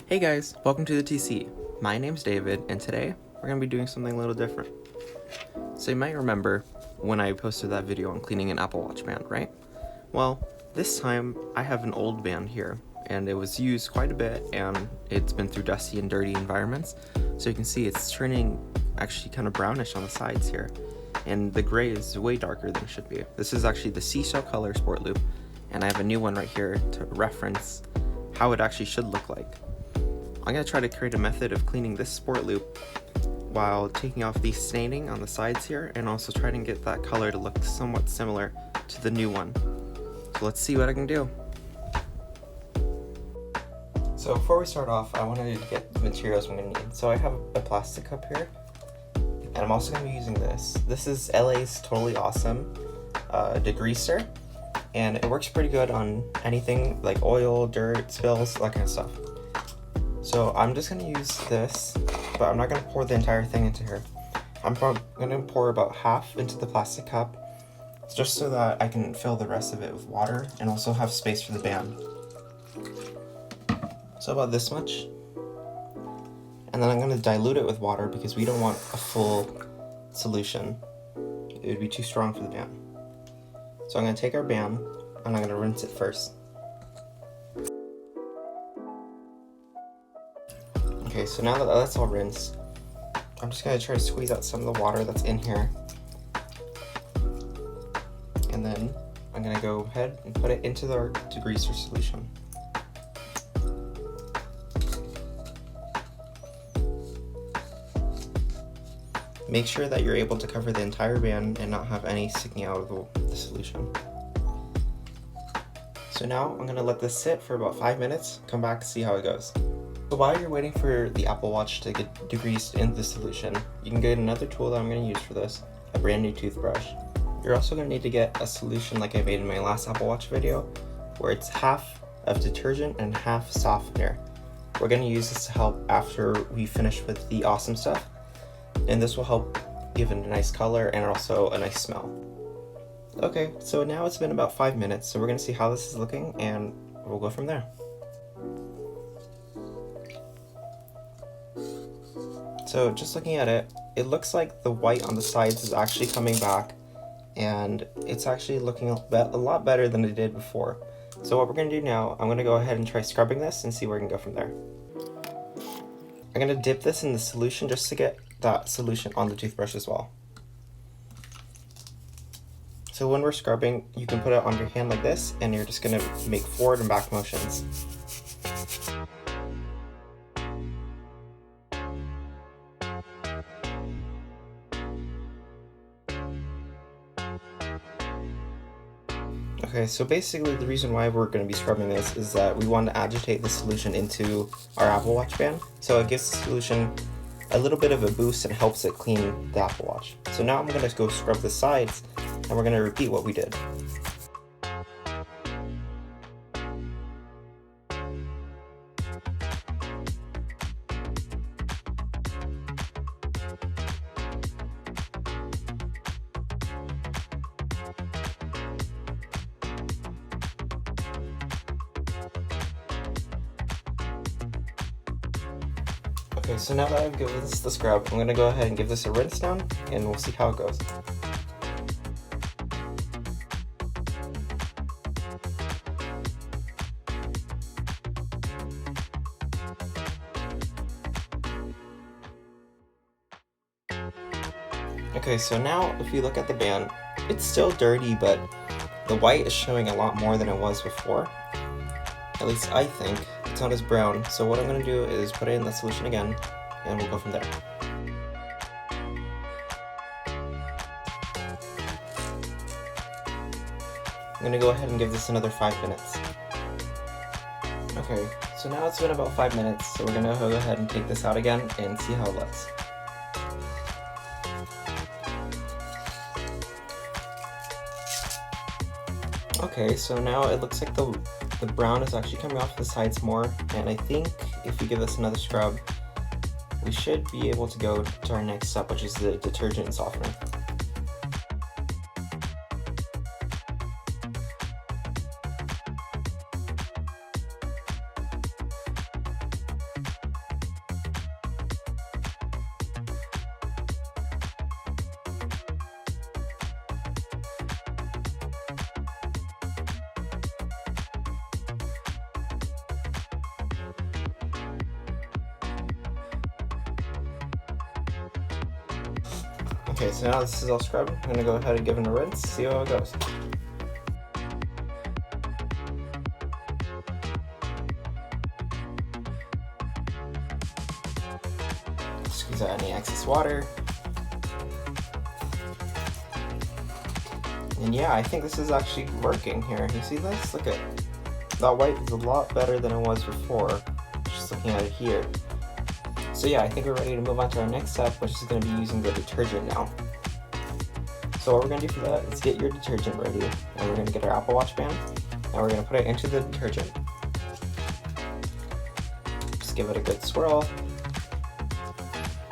Hey guys, welcome to the TC. My name's David, and today we're going to be doing something a little different. So you might remember when I posted that video on cleaning an Apple Watch band, right? Well, this time I have an old band here, and it was used quite a bit, and it's been through dusty and dirty environments. So you can see it's turning actually kind of brownish on the sides here, and the gray is way darker than it should be. This is actually the Seashell color sport loop, and I have a new one right here to reference how it actually should look like. I'm going to try to create a method of cleaning this sport loop while taking off the staining on the sides here, and also trying to get that color to look somewhat similar to the new one. So let's see what I can do. So before we start off, I wanted to get the materials I'm going to need. So I have a plastic cup here, and I'm also going to be using this. This is LA's Totally Awesome degreaser, and it works pretty good on anything like oil, dirt, spills, that kind of stuff. So I'm just going to use this, but I'm not going to pour the entire thing into here. I'm going to pour about half into the plastic cup, just so that I can fill the rest of it with water and also have space for the band. So about this much. And then I'm going to dilute it with water because we don't want a full solution. It would be too strong for the band. So I'm going to take our band and I'm going to rinse it first. Okay, so now that that's all rinsed, I'm just going to try to squeeze out some of the water that's in here. And then I'm going to go ahead and put it into the degreaser solution. Make sure that you're able to cover the entire band and not have any sticking out of the solution. So now I'm going to let this sit for about 5 minutes, come back to see how it goes. So while you're waiting for the Apple Watch to get degreased in the solution, you can get another tool that I'm going to use for this, a brand new toothbrush. You're also going to need to get a solution like I made in my last Apple Watch video, where it's half of detergent and half softener. We're going to use this to help after we finish with the awesome stuff, and this will help give it a nice color and also a nice smell. Okay, so now it's been about 5 minutes, so we're going to see how this is looking and we'll go from there. So just looking at it, it looks like the white on the sides is actually coming back, and it's actually looking a lot better than it did before. So what we're going to do now, I'm going to go ahead and try scrubbing this and see where we can go from there. I'm going to dip this in the solution just to get that solution on the toothbrush as well. So when we're scrubbing, you can put it on your hand like this, and you're just going to make forward and back motions. Okay, so basically the reason why we're going to be scrubbing this is that we want to agitate the solution into our Apple Watch band. So it gives the solution a little bit of a boost and helps it clean the Apple Watch. So now I'm going to go scrub the sides, and we're going to repeat what we did. Okay, so now that I've given this the scrub, I'm going to go ahead and give this a rinse down, and we'll see how it goes. Okay, so now if you look at the band, it's still dirty, but the white is showing a lot more than it was before. At least I think. It's not as brown, so what I'm going to do is put it in the solution again, and we'll go from there. I'm going to go ahead and give this another 5 minutes. Okay, so now it's been about 5 minutes, so we're going to go ahead and take this out again and see how it looks. Okay, so now it looks like the brown is actually coming off the sides more, and I think if we give this another scrub, we should be able to go to our next step, which is the detergent and softener. Okay, so now this is all scrubbed. I'm gonna go ahead and give it a rinse, see how it goes. Squeeze out any excess water. And yeah, I think this is actually working here. You see this? Look at that white is a lot better than it was before, just looking at it here. So yeah, I think we're ready to move on to our next step, which is going to be using the detergent now. So what we're going to do for that is get your detergent ready, and we're going to get our Apple Watch band, and we're going to put it into the detergent. Just give it a good swirl.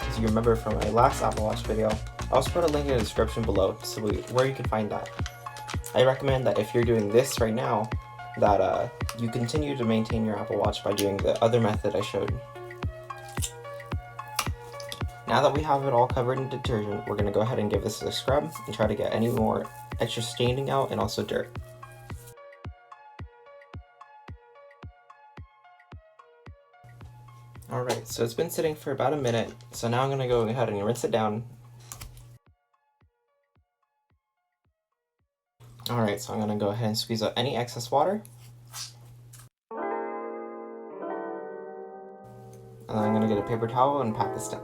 As you remember from my last Apple Watch video, I'll also put a link in the description below so where you can find that. I recommend that if you're doing this right now, that you continue to maintain your Apple Watch by doing the other method I showed. Now that we have it all covered in detergent, we're going to go ahead and give this a scrub and try to get any more extra staining out and also dirt. Alright, so it's been sitting for about a minute, so now I'm going to go ahead and rinse it down. Alright, so I'm going to go ahead and squeeze out any excess water. And then I'm going to get a paper towel and pat this down.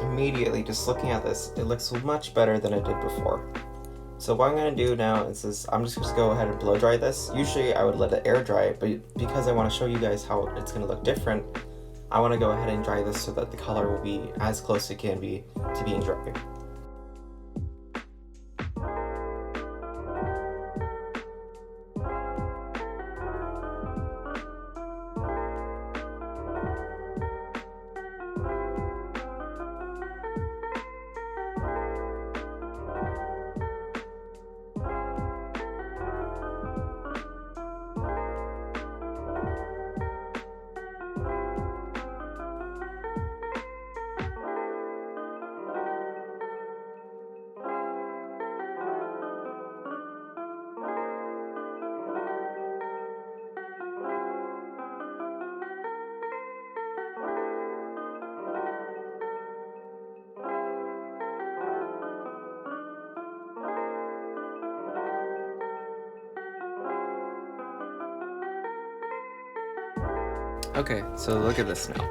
Immediately, just looking at this, it looks much better than it did before. So what I'm going to do now is I'm just going to go ahead and blow dry this. Usually I would let it air dry, but because I want to show you guys how it's going to look different, I want to go ahead and dry this so that the color will be as close as it can be to being dry. Okay, so look at this now.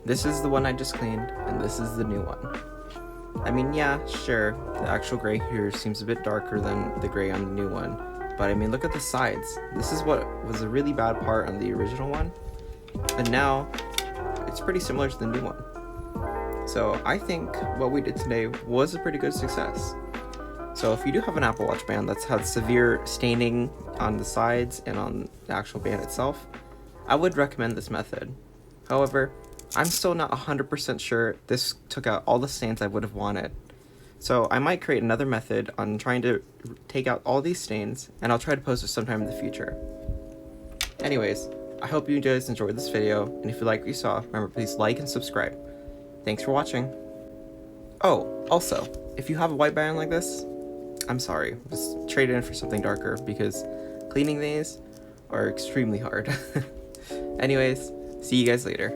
This is the one I just cleaned, and this is the new one. I mean, yeah, sure, the actual gray here seems a bit darker than the gray on the new one, but I mean, look at the sides. This is what was a really bad part on the original one, and now it's pretty similar to the new one. So I think what we did today was a pretty good success. So if you do have an Apple Watch band that's had severe staining on the sides and on the actual band itself, I would recommend this method. However, I'm still not 100% sure this took out all the stains I would have wanted. So I might create another method on trying to take out all these stains, and I'll try to post it sometime in the future. Anyways, I hope you guys enjoyed this video, and if you like what you saw, remember please like and subscribe. Thanks for watching. Oh, also, if you have a white band like this, I'm sorry, just trade it in for something darker because cleaning these are extremely hard. Anyways, see you guys later.